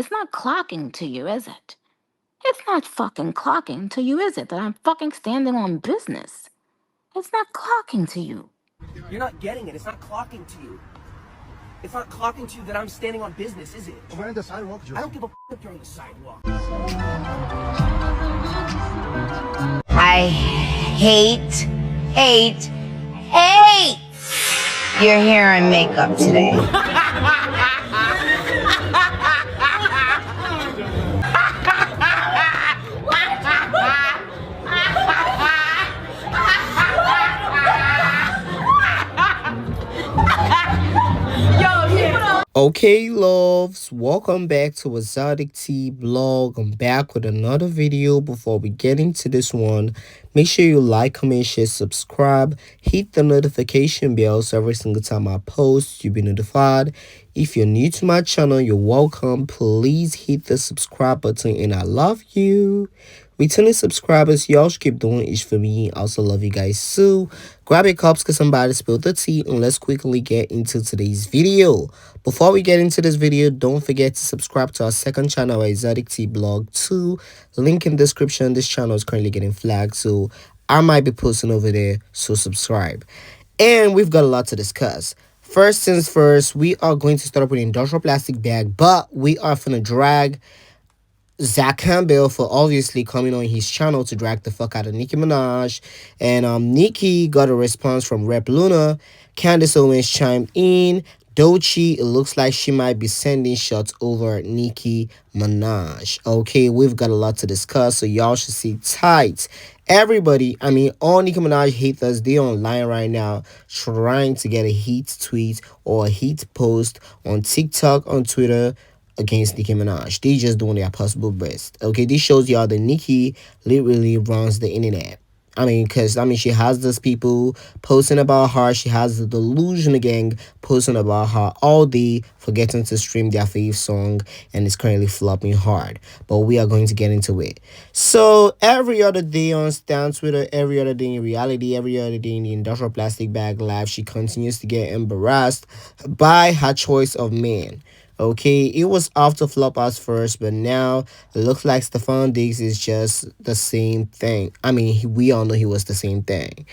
It's not clocking to you, is it? It's not fucking clocking to you, is it? That I'm fucking standing on business. It's not clocking to you. You're not getting it. It's not clocking to you. It's not clocking to you that I'm standing on business, is it? We're on the sidewalk, Joe. I don't give a f if you're on the sidewalk. I hate your hair and makeup today. Okay, loves, welcome back to Exoticteablog. I'm back with another video. Before we get into this one, make sure you like, comment, share, subscribe, hit the notification bell so every single time I post you'll be notified. If you're new to my channel, you're welcome. Please hit the subscribe button and I love you. Returning subscribers, y'all should keep doing it for me. I also love you guys too. Grab your cups because somebody spilled the tea, and let's quickly get into today's video. Before we get into this video, don't forget to subscribe to our second channel, Exoticteablog 2. Link in the description. This channel is currently getting flagged, so I might be posting over there, so subscribe. And we've got a lot to discuss. First things first, we are going to start up with an industrial plastic bag, but we are finna drag SZA Campbell for obviously coming on his channel to drag the fuck out of Nicki Minaj. And Nicki got a response from Rep Luna. Candace Owens chimed in. Doechii, it looks like she might be sending shots over Nicki Minaj. Okay, we've got a lot to discuss, so y'all should sit tight. Everybody, I mean, all Nicki Minaj haters, they're online right now trying to get a heat tweet or a heat post on TikTok, on Twitter, against Nicki Minaj. They just doing their possible best. Okay, this shows y'all that Nicki literally runs the internet. She has those people posting about her. She has the delusional gang posting about her all day, forgetting to stream their fave song, and it's currently flopping hard. But we are going to get into it. So every other day on Stan Twitter, every other day in reality, every other day in the industrial plastic bag live, she continues to get embarrassed by her choice of man. Okay, it was off to flop us first, but now it looks like Stefan Diggs is just the same thing. We all know he was the same thing.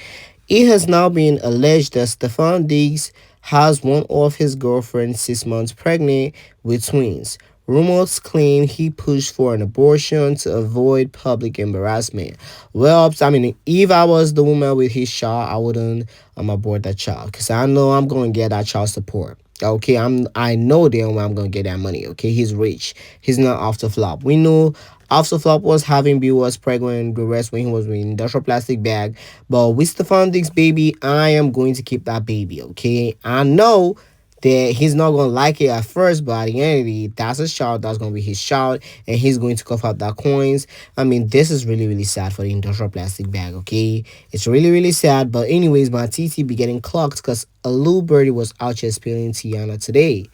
It has now been alleged that Stefan Diggs has one of his girlfriends 6 months pregnant with twins. Rumors claim he pushed for an abortion to avoid public embarrassment. Well, if I was the woman with his child, I wouldn't abort that child because I know I'm going to get that child support. Okay, I know damn well I'm gonna get that money. Okay, he's rich. He's not off the flop. We know off the flop was having B was Prego and the rest when he was with industrial plastic bag. But with Stefan Diggs baby, I am going to keep that baby. Okay, I know that he's not gonna like it at first, but at the end of the day, that's his child. That's gonna be his child, and he's going to cough out that coins. This is really, really sad for the industrial plastic bag. Okay, it's really, really sad. But anyways, my TT be getting clocked because a little birdie was out here spilling Tiana today.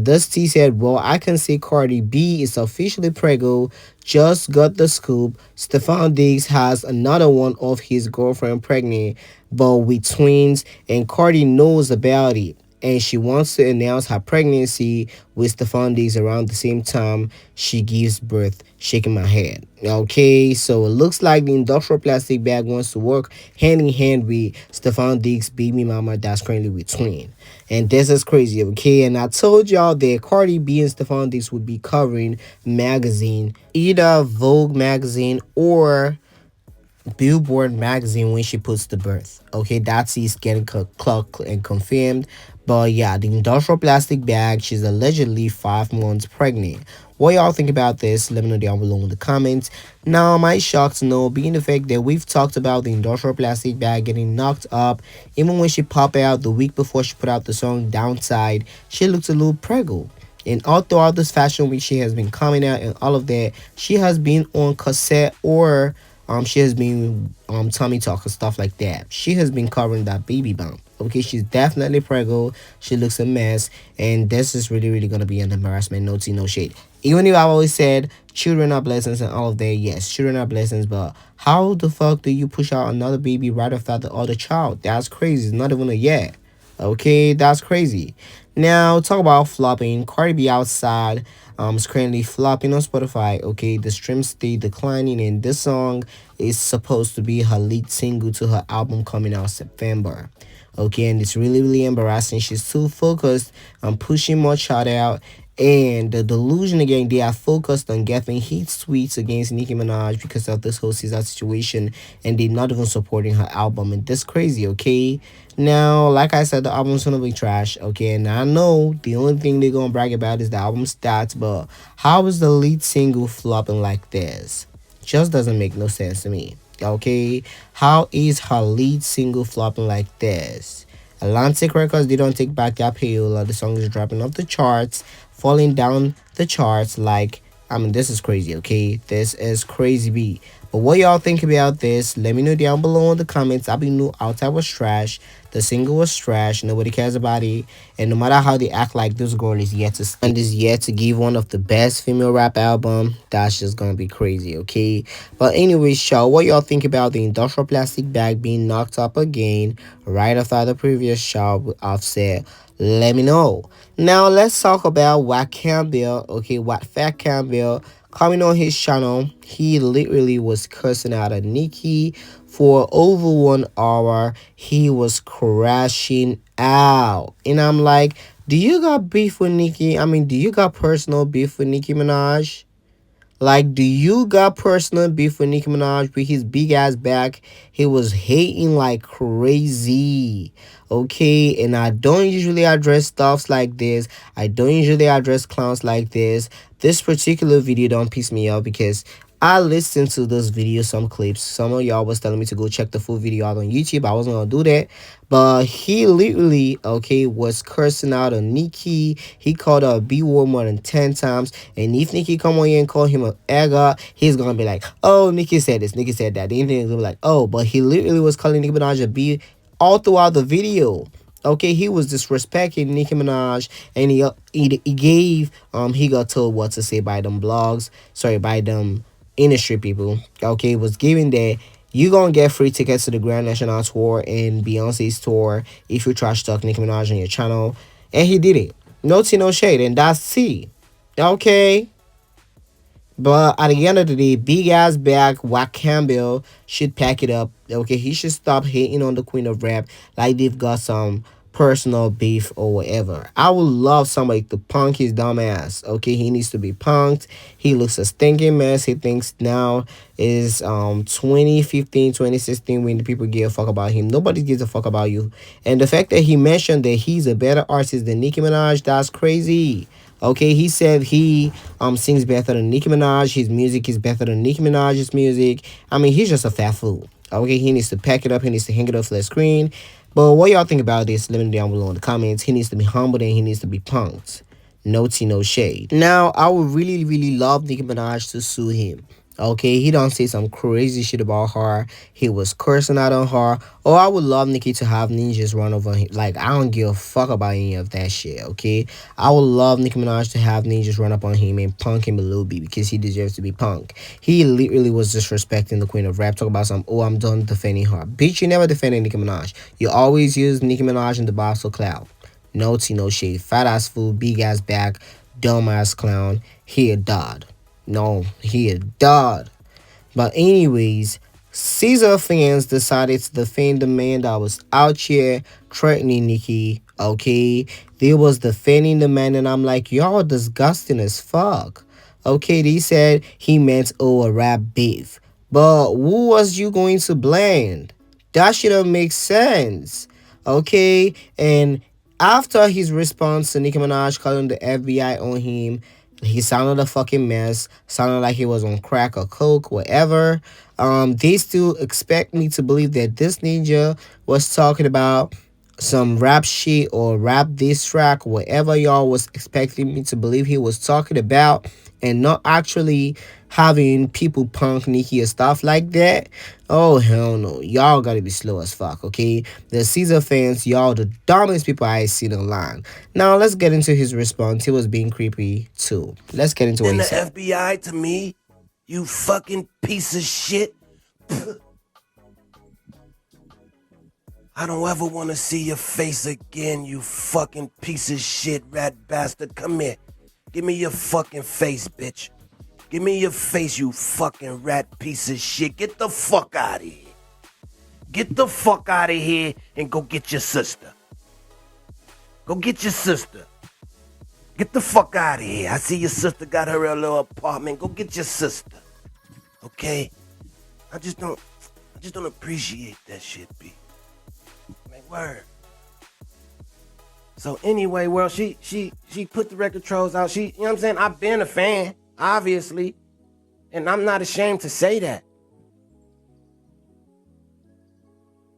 This T said, well, I can say Cardi B is officially Prego. Just got the scoop. Stefan Diggs has another one of his girlfriend pregnant, but with twins, and Cardi knows about it. And she wants to announce her pregnancy with Stefan Diggs around the same time she gives birth. Shaking my head. Okay, so it looks like the industrial plastic bag wants to work hand in hand with Stefan Diggs' baby mama that's currently with twin. And this is crazy, okay? And I told y'all that Cardi B and Stefan Diggs would be covering magazine, either Vogue magazine or Billboard magazine when she puts the birth. Okay, that's getting clocked and confirmed. But yeah, the industrial plastic bag, she's allegedly 5 months pregnant. What y'all think about this? Let me know down below in the comments. Now, am I shocked? No, being the fact that we've talked about the industrial plastic bag getting knocked up. Even when she popped out the week before she put out the song Downside, she looked a little Prego. And all throughout this fashion week, she has been coming out and all of that. She has been on cassette or she has been tummy talk and stuff like that. She has been covering that baby bump. Okay, she's definitely Prego. She looks a mess, and this is really, really gonna be an embarrassment. No tea, no shade. Even if I've always said children are blessings and all of that, yes, children are blessings, but how the fuck do you push out another baby right after the other child? That's crazy. It's not even a year. Okay, that's crazy. Now, talk about flopping. Cardi B outside is currently flopping on Spotify. Okay, the streams stay declining, and this song is supposed to be her lead single to her album coming out September. Okay, and it's really, really embarrassing. She's too focused on pushing more shout out. And the delusion again, they are focused on getting hate tweets against Nicki Minaj because of this whole SZA situation, and they're not even supporting her album. And this crazy, okay? Now, like I said, the album's gonna be trash, okay? And I know the only thing they're gonna brag about is the album stats, but how is the lead single flopping like this? Just doesn't make no sense to me, okay? How is her lead single flopping like this? Atlantic Records, they don't take back their payola. The song is dropping off the charts, falling down the charts like, I mean, this is crazy, okay? This is crazy B. But what y'all think about this? Let me know down below in the comments. I be new outside was trash. The single was trash. Nobody cares about it. And no matter how they act like this girl is yet to stand, is yet to give one of the best female rap album, that's just gonna be crazy, okay? But anyways, y'all, what y'all think about the industrial plastic bag being knocked up again right after the previous show with Offset? Let me know. Now let's talk about Wack Campbell. Okay, Wack Campbell coming on his channel. He literally was cursing out at Nicki for over 1 hour. He was crashing out, and I'm like, do you got beef with Nicki? I mean, do you got personal beef with Nicki Minaj? Like, do you got personal beef with Nicki Minaj with his big ass back? He was hating like crazy. Okay, and I don't usually address stuffs like this. I don't usually address clowns like this. This particular video don't piss me off because I listened to this video, some clips. Some of y'all was telling me to go check the full video out on YouTube. I wasn't gonna do that. But he literally, okay, was cursing out on Nicki. He called her a B-word more than 10 times. And if Nicki come on here and call him an egger, he's gonna be like, oh, Nicki said this, Nicki said that. The only thing is gonna be like, oh, but he literally was calling Nicki Minaj a B all throughout the video. Okay, he was disrespecting Nicki Minaj, and he gave he got told what to say by them blogs, sorry, by them industry people. Okay, was giving that you gonna get free tickets to the Grand National Tour and Beyonce's tour if you trash talk Nicki Minaj on your channel, and he did it. No tea, no shade, and that's tea. Okay. But at the end of the day, big ass back, Wack Campbell should pack it up. Okay, he should stop hating on the queen of rap like they've got some personal beef or whatever. I would love somebody to punk his dumb ass. Okay, he needs to be punked. He looks a stinking mess. He thinks now is 2015, 2016 when the people give a fuck about him. Nobody gives a fuck about you. And the fact that he mentioned that he's a better artist than Nicki Minaj, that's crazy. Okay, he said he sings better than Nicki Minaj. His music is better than Nicki Minaj's music. I mean, he's just a fat fool. Okay, he needs to pack it up. He needs to hang it up for the screen. But what y'all think about this? Let me know down below in the comments. He needs to be humbled and he needs to be punked. No tea, no shade. Now, I would really, really love Nicki Minaj to sue him. Okay, he don't say some crazy shit about her. He was cursing out on her. Or I would love Nicki to have ninjas run over him. Like, I don't give a fuck about any of that shit, okay? I would love Nicki Minaj to have ninjas run up on him and punk him a little bit because he deserves to be punk. He literally was disrespecting the queen of rap. Talk about some, oh, I'm done defending her. Bitch, you never defended Nicki Minaj. You always use Nicki Minaj in the box for clout. No tea, no shade. Fat ass fool, big ass back, dumb ass clown. He a dud. No, he a dud. But anyways, SZA fans decided to defend the man that was out here threatening Nicki. Okay, they was defending the man, and I'm like, y'all disgusting as fuck. Okay, they said he meant, oh, a rap beef. But who was you going to blame? That shouldn't make sense. Okay, and after his response to Nicki Minaj calling the FBI on him, he sounded a fucking mess. Sounded like he was on crack or coke, whatever. They still expect me to believe that this ninja was talking about some rap shit or rap diss track, whatever y'all was expecting me to believe he was talking about, and not actually having people punk Nicki or stuff like that. Oh, hell no. Y'all gotta be slow as fuck, okay? The SZA fans, y'all the dumbest people I seen online. Now, let's get into his response. He was being creepy, too. Let's get into what he said. The FBI to me, you fucking piece of shit. I don't ever want to see your face again, you fucking piece of shit, rat bastard. Come here. Give me your fucking face, bitch. Give me your face, you fucking rat piece of shit. Get the fuck out of here. Get the fuck out of here and go get your sister. Go get your sister. Get the fuck out of here. I see your sister got her little apartment. Go get your sister. Okay? I just don't appreciate that shit, B. Like, word. So anyway, well, she put the record trolls out. You know what I'm saying? I've been a fan, obviously. And I'm not ashamed to say that.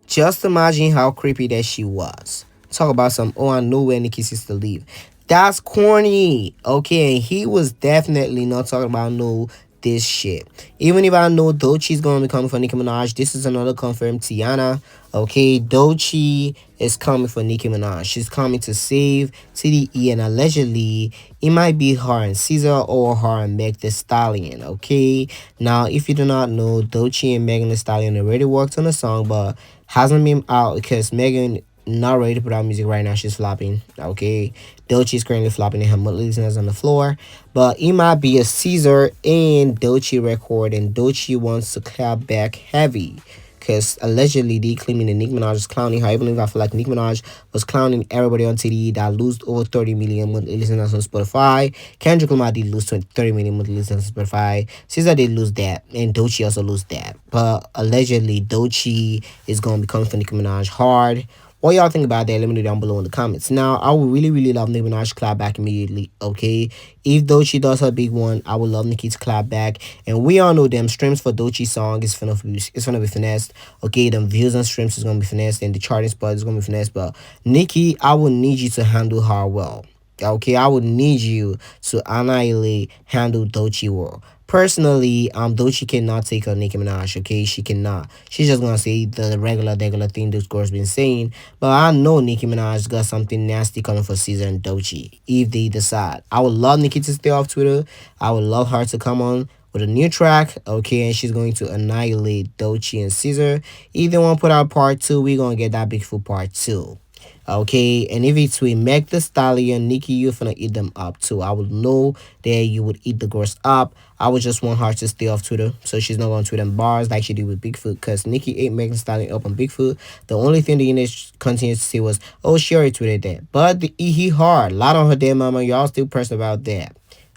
Just imagine how creepy that she was. Talk about some, oh, I know where Nicki's sister leave. That's corny. Okay, and he was definitely not talking about no this shit. Even if I know Doechii's gonna be coming for Nicki Minaj, this is another confirmed Tiana. Okay, Doechii is coming for Nicki Minaj. She's coming to save TDE, and allegedly it might be her and SZA or her and Meg Thee Stallion. Okay, now if you do not know, Doechii and Megan Thee Stallion already worked on a song, but hasn't been out because Megan not ready to put out music right now. She's flopping. Okay, Doechii is currently flopping and her monthly listeners on the floor, but it might be a SZA and Doechii record, and Doechii wants to clap back heavy because allegedly they claiming that Nicki Minaj is clowning her. Even if I feel like Nicki Minaj was clowning everybody on TDE that lost over 30 million monthly listeners on Spotify. Kendrick Lamar did lose 30 million monthly listeners on Spotify. SZA did lose that, and Doechii also lose that. But allegedly Doechii is going to be coming for Nicki Minaj hard. What y'all think about that? Let me know down below in the comments. Now, I would really love Nicki Minaj to clap back immediately, okay? If Doechii does her big one, I would love Nicki to clap back. And we all know them streams for Doechii's song is gonna be finessed, okay? Them views and streams is gonna be finessed, and the charting spot is gonna be finessed. But Nicki, I would need you to handle her well, okay? I would need you to annihilate, handle Doechii well. Personally, Doechii cannot take on Nicki Minaj, okay? She cannot. She's just gonna say the regular thing this girl's been saying. But I know Nicki Minaj got something nasty coming for SZA and Doechii if they decide. I would love Nicki to stay off Twitter. I would love her to come on with a new track, okay? And she's going to annihilate Doechii and SZA. If they want to put out part 2, we're gonna get that Bigfoot part 2. Okay, and if it's with Meg Thee Stallion, Nicki, you're finna eat them up too. I would know that you would eat the girls up. I would just want her to stay off Twitter so she's not going to tweet them bars like she did with Bigfoot, because Nicki ate Meg Thee Stallion up on Bigfoot. The only thing the internet continues to say was, oh, she already tweeted that. But he hard. A lot on her dead mama. Y'all still pressed about that.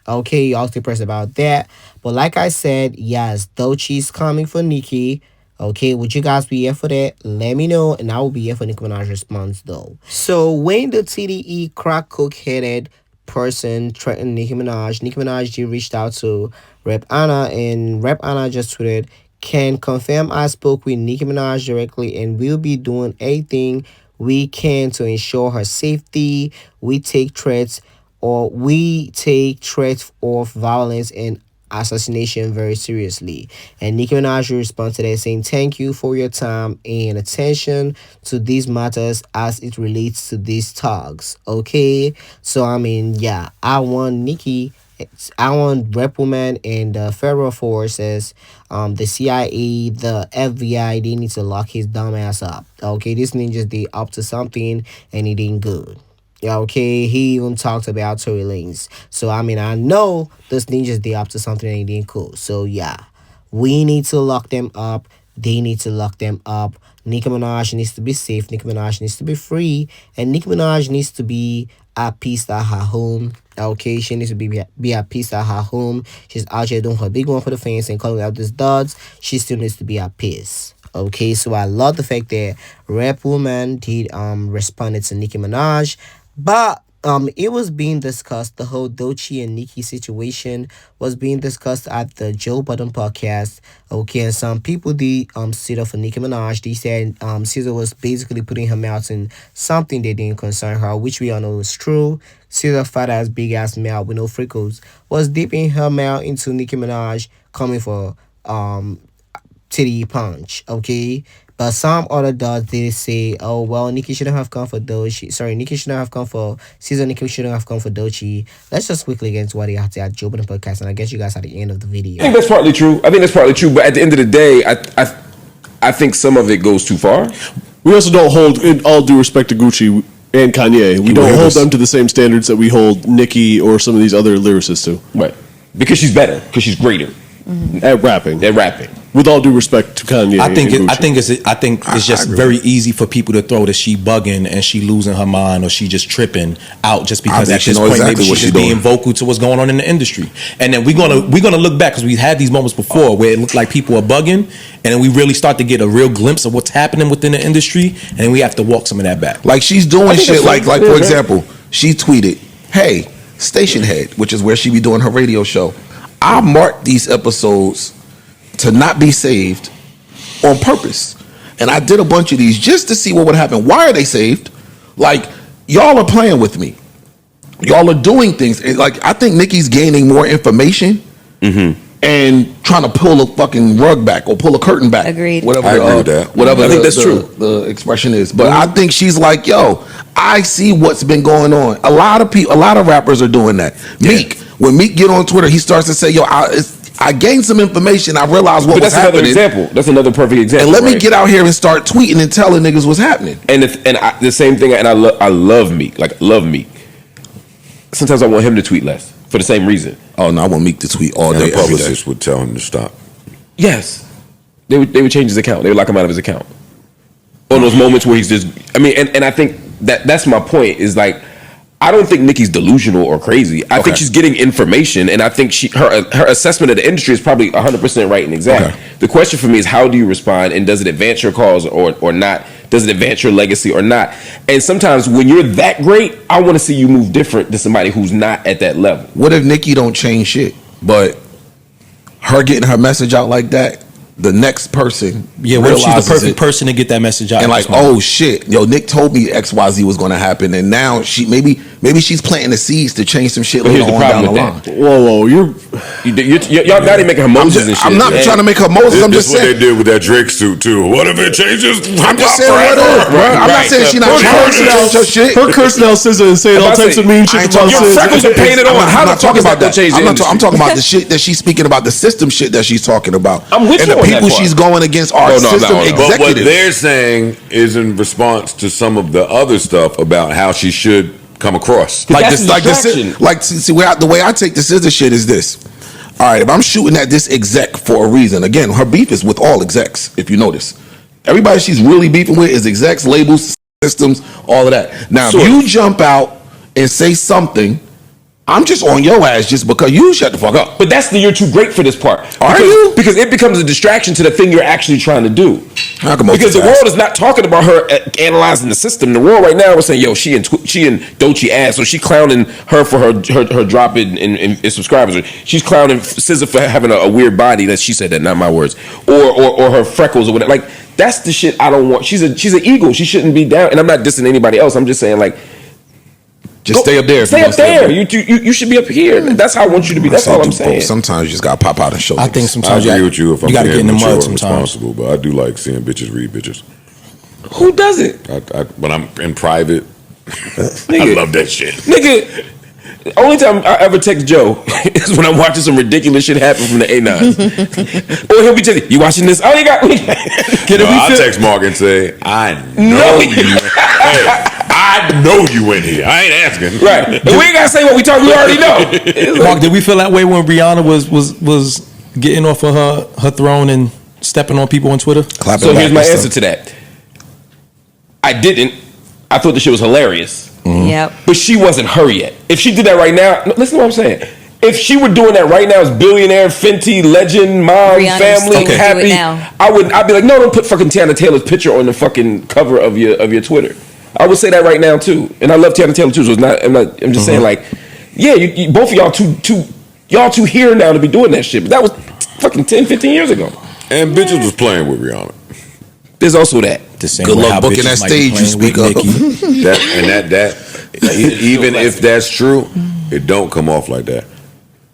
Okay, y'all still pressed about that. But like I said, yes, Doechii's coming for Nicki. Okay, would you guys be here for that? Let me know, and I will be here for Nicki Minaj's response, though. So, when the TDE crack coke-headed person threatened Nicki Minaj reached out to Rep Anna, and Rep Anna just tweeted, can confirm I spoke with Nicki Minaj directly and will be doing everything we can to ensure her safety. We take threats of violence and assassination very seriously. And Nicki Minaj responded to that saying, thank you for your time and attention to these matters as it relates to these talks. Okay, so I mean, yeah, I want Rep Woman and the federal forces, the CIA, the FBI, they need to lock his dumb ass up. Okay, this ninja's they up to something and it ain't good. Yeah, okay, he even talked about Tory Lanez. So, I mean, I know those ninjas, they up to something and they ain't cool. So, yeah, we need to lock them up. They need to lock them up. Nicki Minaj needs to be safe. Nicki Minaj needs to be free. And Nicki Minaj needs to be at peace at her home. Okay, she needs to be at peace at her home. She's out here doing her big one for the fans and calling out these duds. She still needs to be at peace. Okay, so I love the fact that Rap Woman did responded to Nicki Minaj. But it was being discussed, the whole Doechii and Nicki situation was being discussed at the Joe Budden podcast. Okay, and some people did sit up for Nicki Minaj. They said SZA was basically putting her mouth in something that didn't concern her, which we all know is true. SZA fat ass big ass mouth with no freckles was dipping her mouth into Nicki Minaj coming for titty punch. Okay, but some other dots did say, oh, well, Nicki shouldn't have come for Doechii. Sorry, Nicki shouldn't have come for SZA. Nicki shouldn't have come for Doechii. Let's just quickly get into what they had to at Joe Budden podcast, and I'll get you guys at the end of the video. I think that's partly true. But at the end of the day, I think some of it goes too far. We also don't hold, in all due respect to Gucci and Kanye, we don't hold them to the same standards that we hold Nicki or some of these other lyricists to. Right. Because she's better. Because she's greater. At rapping. At rapping. With all due respect to Kanye. I think it's just very easy for people to throw that she bugging and she losing her mind or she just tripping out just because at this point maybe she's just being vocal to what's going on in the industry. And then we're gonna look back because we've had these moments before where it looked like people are bugging, and then we really start to get a real glimpse of what's happening within the industry, and then we have to walk some of that back. Like she's doing shit like for example, she tweeted, "Hey, Station Head," which is where she be doing her radio show. I marked these episodes to not be saved on purpose. And I did a bunch of these just to see what would happen. Why are they saved? Like, y'all are playing with me. Y'all are doing things. Like, I think Nicki's gaining more information and trying to pull a fucking rug back or pull a curtain back. Agreed. Whatever, I agree with that. Whatever I think that's true. The expression is. But I think she's like, yo, I see what's been going on. A lot of rappers are doing that. Meek, when Meek get on Twitter, he starts to say, yo, I gained some information. I realized what was happening. That's another example. That's another perfect example. And let me get out here and start tweeting and telling niggas what's happening. And the same thing. And I love Meek. Like, love Meek. Sometimes I want him to tweet less for the same reason. Oh no, I want Meek to tweet all day. The publicist would tell him to stop. Yes, they would change his account. They would lock him out of his account. On those moments where he's just. I mean, and I think that's my point. Is like, I don't think Nicki's delusional or crazy. I think she's getting information, and I think her assessment of the industry is probably 100% right and exact. Okay. The question for me is, how do you respond, and does it advance your cause or not? Does it advance your legacy or not? And sometimes when you're that great, I want to see you move different than somebody who's not at that level. What if Nicki don't change shit, but her getting her message out like that, the next person what if she's the perfect person to get that message out? And like, oh shit, yo, Nick told me XYZ was going to happen, and now maybe she's planting the seeds to change some shit later on down the line. Whoa, y'all got to make her Moses and shit. I'm not trying to make her Moses. I'm just saying. This is what they did with that Drake suit too. What if it changes? I'm just saying what if, bro. I'm not saying she's not trying to change her shit. Her cursing out SZA and saying all types of mean shit about your freckles are painted on. How the fuck is that going to change the industry? I'm talking about the shit that she's speaking about, the system shit that she's talking about. I'm with you on that part. And the people she's going against are system executives. But what they're saying is in response to some of the other stuff about how she should come across. The way I take the SZA shit is this. All right, if I'm shooting at this exec for a reason, again, her beef is with all execs, if you notice. Everybody she's really beefing with is execs, labels, systems, all of that. Now, if you jump out and say something, I'm just on your ass just because you shut the fuck up. But you're too great for this part. Are you? Because it becomes a distraction to the thing you're actually trying to do. Because the world is not talking about her analyzing the system. The world right now is saying, yo, she and Doechii ass, or she clowning her for her drop in subscribers. Or she's clowning SZA for having a weird body. That she said that, not my words. Or her freckles or whatever. Like, that's the shit I don't want. She's an eagle. She shouldn't be down. And I'm not dissing anybody else. I'm just saying, like, just stay up there. Stay up there. You should be up here. That's how I want you to be. That's all I'm saying. Sometimes you just gotta pop out and show. I think sometimes I agree with you. If I'm gotta get in the mud sometimes. Responsible, but I do like seeing bitches read bitches. Who does it? When I'm in private, I love that shit. Nigga, the only time I ever text Joe is when I'm watching some ridiculous shit happen from the A9. Or he'll be telling you watching this? Oh, you got me. I'll text Mark and say, I know you. I know you in here. I ain't asking. Right. And we ain't gotta say what we talk. We already know. Mark, did we feel that way when Rihanna was getting off of her throne and stepping on people on Twitter? So here's my answer to that. I didn't. I thought the shit was hilarious. Mm-hmm. Yep. But she wasn't her yet. If she did that right now, listen to what I'm saying. If she were doing that right now as billionaire, Fenty, legend, mom, Rihanna's family, happy, I'd be like, no, don't put fucking Tiana Taylor's picture on the fucking cover of your Twitter. I would say that right now too, and I love Tiana Taylor too. So I'm just saying, like, yeah, you both of y'all too here now to be doing that shit. But that was fucking 10, 15 years ago. And bitches was playing with Rihanna. There's also that. Good luck booking that stage you speak of. Even if that's true, it don't come off like that.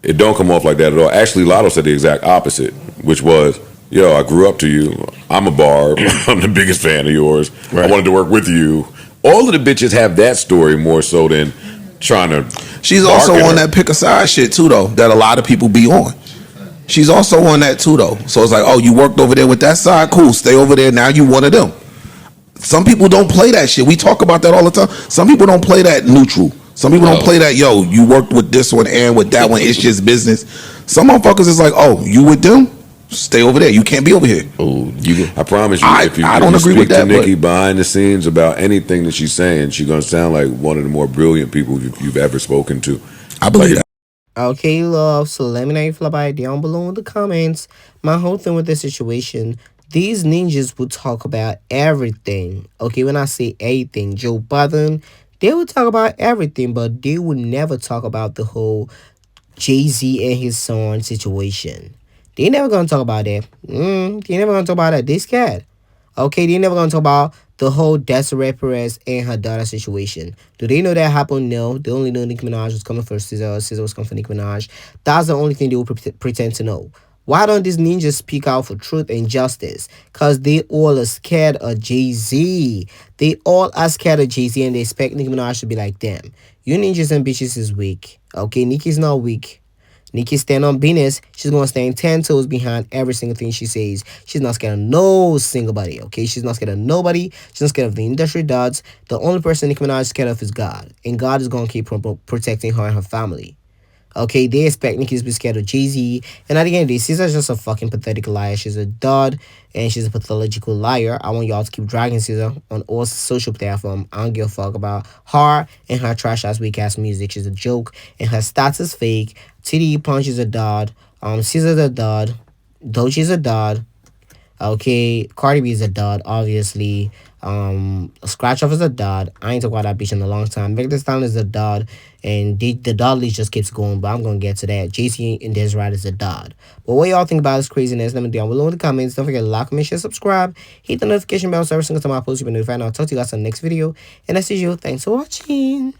It don't come off like that at all. Actually, Lotto said the exact opposite, which was, yo, I grew up to you. I'm a barb. I'm the biggest fan of yours. Right. I wanted to work with you. All of the bitches have that story more so than trying to. She's also on that pick a side shit too, though, that a lot of people be on. She's also on that too, though. So it's like, oh, you worked over there with that side? Cool, stay over there. Now you one of them. Some people don't play that shit. We talk about that all the time. Some people don't play that neutral. Some people don't play that, yo, you worked with this one and with that one. It's just business. Some motherfuckers is like, oh, you with them? Stay over there. You can't be over here. Oh, I promise you, if you don't agree speak with that, to Nicki behind the scenes about anything that she's saying, she's gonna sound like one of the more brilliant people you've ever spoken to. I believe that. Okay, love. So let me know if you about it down below in the comments. My whole thing with this situation, these ninjas will talk about everything. Okay, when I say everything, Joe Budden, they will talk about everything, but they will never talk about the whole Jay-Z and his son situation. They never gonna talk about that. They never gonna talk about that. They scared. Okay, they never gonna talk about the whole Desiree Perez and her daughter situation. Do they know that happened? No. They only know Nicki Minaj was coming for SZA. SZA was coming for Nicki Minaj. That's the only thing they will pretend to know. Why don't these ninjas speak out for truth and justice? Because they all are scared of Jay-Z. They all are scared of Jay-Z and they expect Nicki Minaj to be like them. You ninjas and bitches is weak. Okay, Nicki's not weak. Nicki stand on business. She's going to stand 10 toes behind every single thing she says. She's not scared of no single body, okay? She's not scared of nobody. She's not scared of the industry gods. The only person Nicki Minaj is scared of is God. And God is going to keep protecting her and her family. Okay, they expect Nicki to be scared of Jay-Z. And at the end of the day, SZA's just a fucking pathetic liar. She's a dud and she's a pathological liar. I want y'all to keep dragging SZA on all social platforms. I don't give a fuck about her and her trash-ass, weak-ass music. She's a joke and her stats is fake. TDE Punch is a dud. SZA's a dud. Doechii's a dud. Okay, Cardi B is a dud, obviously. Scratch Off is a dud. I ain't talking about that bitch in a long time. This Town is a dud. And the dud list just keeps going, but I'm gonna get to that. JC and Desiree is a dud. But what y'all think about this craziness? Let me know down below in the comments. Don't forget to like, comment, share, subscribe. Hit the notification bell so every single time I post, you'll be notified. And I'll talk to you guys on the next video. And that's you. Thanks for watching.